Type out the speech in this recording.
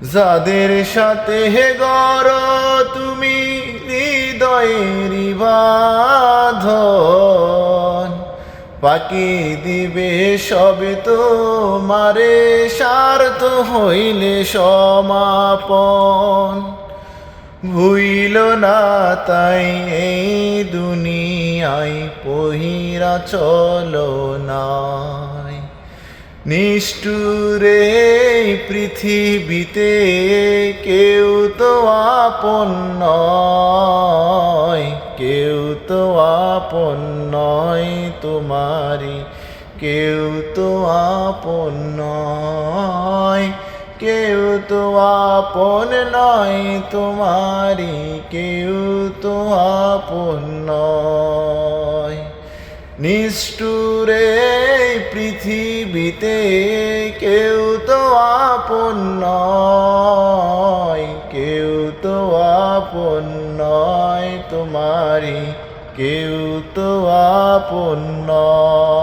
যাদের সাথে গড় তুমি হৃদয়ের বাঁধন, পাকি দিবে সবে তোমারে স্বার্থ হইলে সমাপন। ভুইল না তাই এই দুনিয়ায় পহিরা চলো নাই। নিষ্ঠুরে পৃথিবীতে কেউ তো আপন নয়, কেউ তো আপন নয় তোমারি, কেউ তো আপন নয়, কেউ তো আপন নয় তোমারি, কেউ তো আপন নয়। নিষ্ঠুরে পৃথিবীতে কেউ তো আপন নয়, কেউ তো আপন নয় তোমারি, কেউ তো আপন নয়।